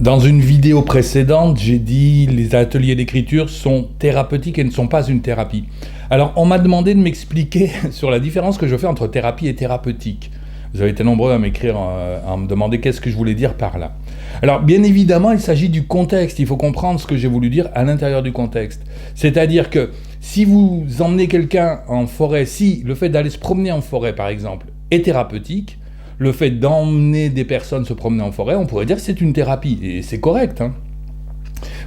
Dans une vidéo précédente, j'ai dit les ateliers d'écriture sont thérapeutiques et ne sont pas une thérapie. Alors, on m'a demandé de m'expliquer sur la différence que je fais entre thérapie et thérapeutique. Vous avez été nombreux à m'écrire, à me demander qu'est-ce que je voulais dire par là. Alors, bien évidemment, il s'agit du contexte. Il faut comprendre ce que j'ai voulu dire à l'intérieur du contexte. C'est-à-dire que si vous emmenez quelqu'un en forêt, si le fait d'aller se promener en forêt, par exemple, est thérapeutique, le fait d'emmener des personnes se promener en forêt, on pourrait dire que c'est une thérapie, et c'est correct.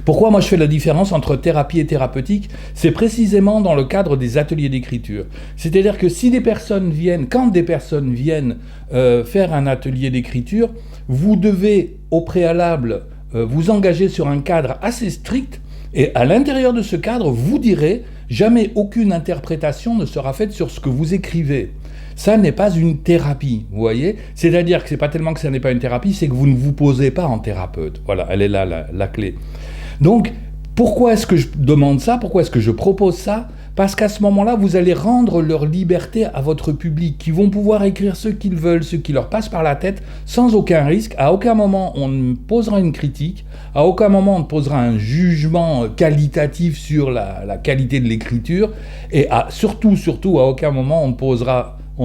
Pourquoi moi je fais la différence entre thérapie et thérapeutique? C'est précisément dans le cadre des ateliers d'écriture. C'est-à-dire que si des personnes viennent, quand des personnes viennent faire un atelier d'écriture, vous devez au préalable vous engager sur un cadre assez strict, et à l'intérieur de ce cadre, vous direz jamais aucune interprétation ne sera faite sur ce que vous écrivez. Ça n'est pas une thérapie, vous voyez? C'est-à-dire que c'est pas tellement que ça n'est pas une thérapie, c'est que vous ne vous posez pas en thérapeute. Voilà, elle est là la clé. Donc, pourquoi est-ce que je demande ça? Pourquoi est-ce que je propose ça? Parce qu'à ce moment-là, vous allez rendre leur liberté à votre public, qui vont pouvoir écrire ce qu'ils veulent, ce qui leur passe par la tête, sans aucun risque. À aucun moment, on ne posera une critique. À aucun moment, on ne posera un jugement qualitatif sur la qualité de l'écriture. Et surtout, à aucun moment, on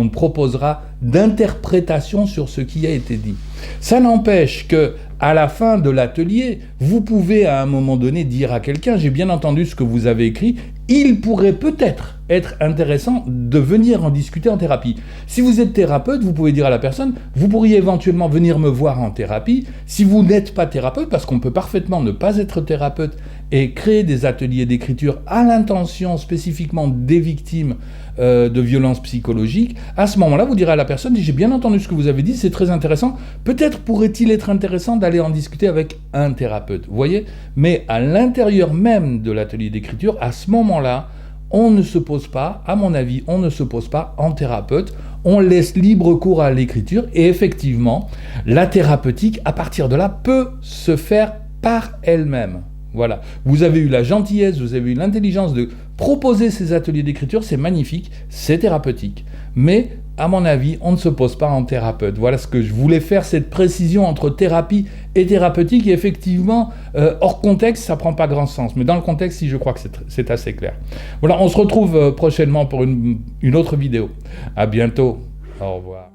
ne proposera d'interprétation sur ce qui a été dit. Ça n'empêche que, à la fin de l'atelier, vous pouvez à un moment donné dire à quelqu'un « J'ai bien entendu ce que vous avez écrit, il pourrait peut-être être intéressant de venir en discuter en thérapie. » Si vous êtes thérapeute, vous pouvez dire à la personne « Vous pourriez éventuellement venir me voir en thérapie. » Si vous n'êtes pas thérapeute, parce qu'on peut parfaitement ne pas être thérapeute et créer des ateliers d'écriture à l'intention spécifiquement des victimes de violences psychologiques, à ce moment-là, vous direz à la personne « J'ai bien entendu ce que vous avez dit, c'est très intéressant. Peut-être pourrait-il être intéressant d'aller en discuter avec un thérapeute. » Vous voyez? Mais à l'intérieur même de l'atelier d'écriture, à ce moment-là, on ne se pose pas, à mon avis, on ne se pose pas en thérapeute, on laisse libre cours à l'écriture, et effectivement, la thérapeutique, à partir de là, peut se faire par elle-même. Voilà. Vous avez eu la gentillesse, vous avez eu l'intelligence de proposer ces ateliers d'écriture, c'est magnifique, c'est thérapeutique. Mais, à mon avis, on ne se pose pas en thérapeute. Voilà ce que je voulais faire, cette précision entre thérapie et thérapeutique. Et effectivement, hors contexte, ça prend pas grand sens. Mais dans le contexte, si, je crois que c'est assez clair. Voilà, on se retrouve prochainement pour une autre vidéo. À bientôt. Au revoir.